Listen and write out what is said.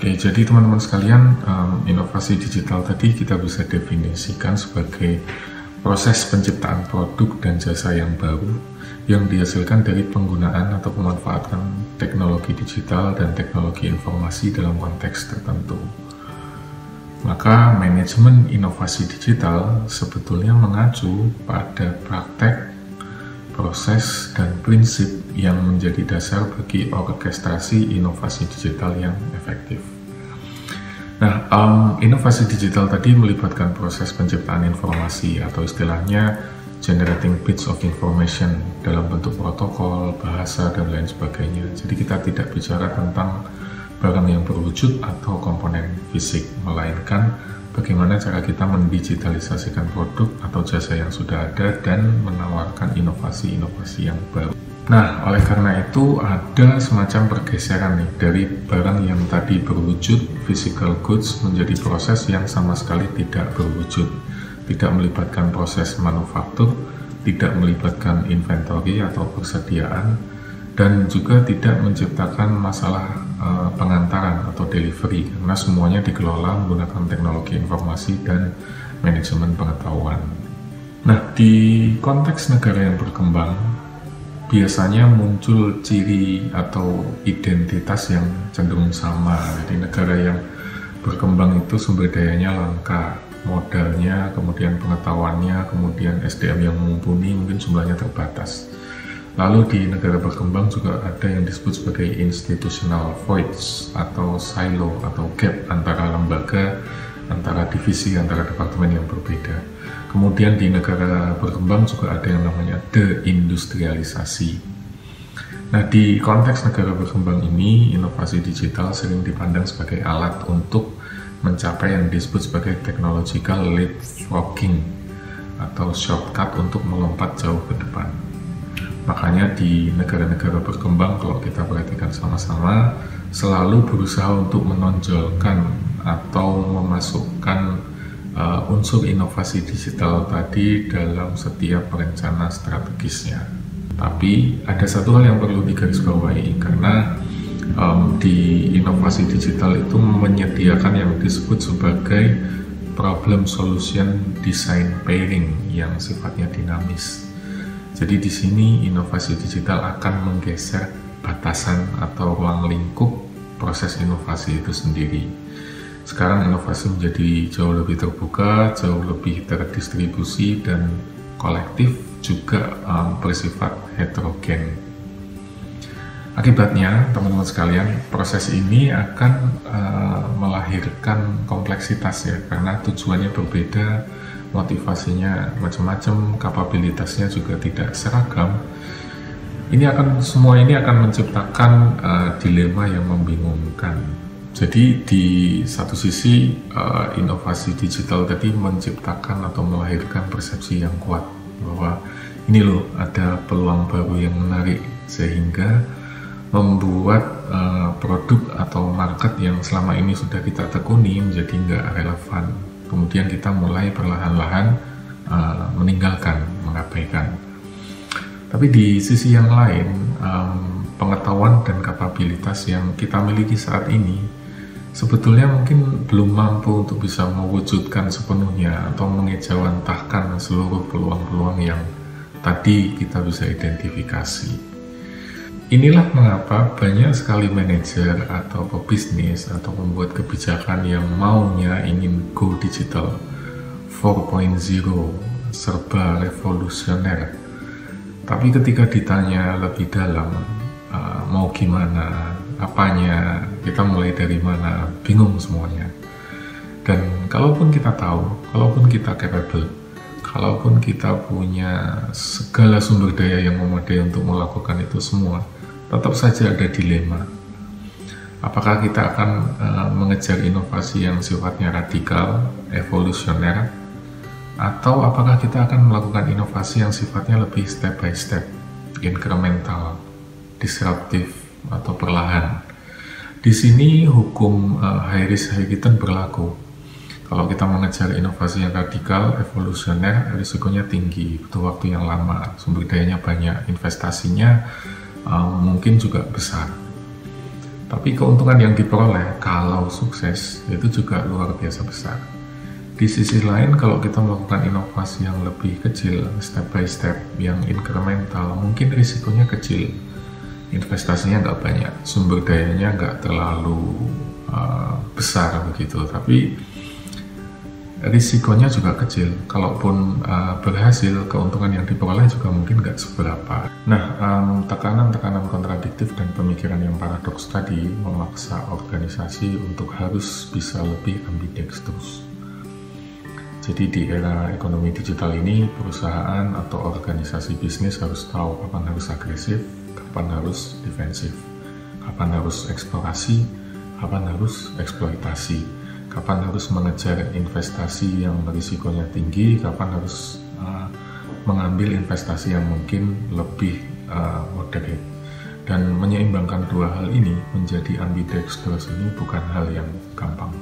Oke, jadi teman-teman sekalian, inovasi digital tadi kita bisa definisikan sebagai proses penciptaan produk dan jasa yang baru yang dihasilkan dari penggunaan atau pemanfaatan teknologi digital dan teknologi informasi dalam konteks tertentu. Maka manajemen inovasi digital sebetulnya mengacu pada praktek, proses, dan prinsip yang menjadi dasar bagi orkestrasi inovasi digital yang efektif. Nah, inovasi digital tadi melibatkan proses penciptaan informasi atau istilahnya generating bits of information dalam bentuk protokol, bahasa, dan lain sebagainya. Jadi kita tidak bicara tentang barang yang berwujud atau komponen fisik, melainkan bagaimana cara kita mendigitalisasikan produk atau jasa yang sudah ada dan menawarkan inovasi-inovasi yang baru. Nah, oleh karena itu ada semacam pergeseran nih dari barang yang tadi berwujud physical goods menjadi proses yang sama sekali tidak berwujud, tidak melibatkan proses manufaktur, tidak melibatkan inventory atau persediaan, dan juga tidak menciptakan masalah pengantaran atau delivery, karena semuanya dikelola menggunakan teknologi informasi dan manajemen pengetahuan. Nah, di konteks negara yang berkembang, biasanya muncul ciri atau identitas yang cenderung sama. Jadi negara yang berkembang itu sumber dayanya langka, modalnya, kemudian pengetahuannya, kemudian SDM yang mumpuni, mungkin jumlahnya terbatas. Lalu di negara berkembang juga ada yang disebut sebagai institutional voids atau silo atau gap antara lembaga, antara divisi, antara departemen yang berbeda. Kemudian di negara berkembang juga ada yang namanya deindustrialisasi. Nah, di konteks negara berkembang ini, inovasi digital sering dipandang sebagai alat untuk mencapai yang disebut sebagai technological leapfrogging atau shortcut untuk melompat jauh ke depan. Makanya di negara-negara berkembang, kalau kita perhatikan sama-sama, selalu berusaha untuk menonjolkan atau memasukkan unsur inovasi digital tadi dalam setiap rencana strategisnya. Tapi ada satu hal yang perlu digarisbawahi, karena di inovasi digital itu menyediakan yang disebut sebagai problem solution design pairing yang sifatnya dinamis. Jadi di sini inovasi digital akan menggeser batasan atau ruang lingkup proses inovasi itu sendiri. Sekarang inovasi menjadi jauh lebih terbuka, jauh lebih terdistribusi dan kolektif, juga bersifat heterogen. Akibatnya, teman-teman sekalian, proses ini akan melahirkan kompleksitas ya, karena tujuannya berbeda, motivasinya macam-macam, kapabilitasnya juga tidak seragam. Semua ini akan menciptakan dilema yang membingungkan. Jadi di satu sisi inovasi digital tadi menciptakan atau melahirkan persepsi yang kuat bahwa ini loh ada peluang baru yang menarik, sehingga membuat produk atau market yang selama ini sudah kita tekuni menjadi nggak relevan. Kemudian kita mulai perlahan-lahan meninggalkan, mengabaikan. Tapi di sisi yang lain, pengetahuan dan kapabilitas yang kita miliki saat ini sebetulnya mungkin belum mampu untuk bisa mewujudkan sepenuhnya atau mengejawantahkan seluruh peluang-peluang yang tadi kita bisa identifikasi. Inilah mengapa banyak sekali manajer atau pebisnis atau pembuat kebijakan yang maunya ingin go digital 4.0, serba revolusioner. Tapi ketika ditanya lebih dalam, mau gimana, apanya, kita mulai dari mana, bingung semuanya. Dan kalaupun kita tahu, kalaupun kita capable, kalaupun kita punya segala sumber daya yang memadai untuk melakukan itu semua, tetap saja ada dilema. Apakah kita akan mengejar inovasi yang sifatnya radikal, evolusioner, atau apakah kita akan melakukan inovasi yang sifatnya lebih step by step, incremental, disruptif, atau perlahan. Di sini hukum high risk high return berlaku. Kalau kita mengejar inovasi yang radikal, evolusioner, risikonya tinggi, butuh waktu yang lama, sumber dayanya banyak, investasinya mungkin juga besar. Tapi keuntungan yang diperoleh kalau sukses itu juga luar biasa besar. Di sisi lain, kalau kita melakukan inovasi yang lebih kecil, step by step, yang incremental, mungkin risikonya kecil. Investasinya nggak banyak, sumber dayanya nggak terlalu besar begitu, tapi risikonya juga kecil. Kalaupun berhasil, keuntungan yang diperoleh juga mungkin nggak seberapa. Nah, tekanan-tekanan kontradiktif dan pemikiran yang paradoks tadi memaksa organisasi untuk harus bisa lebih ambidextrous. Jadi di era ekonomi digital ini, perusahaan atau organisasi bisnis harus tahu kapan harus agresif, kapan harus defensif, kapan harus eksplorasi, kapan harus eksploitasi, kapan harus mengejar investasi yang risikonya tinggi, kapan harus mengambil investasi yang mungkin lebih moderate. Dan menyeimbangkan dua hal ini menjadi ambidextrous ini bukan hal yang gampang.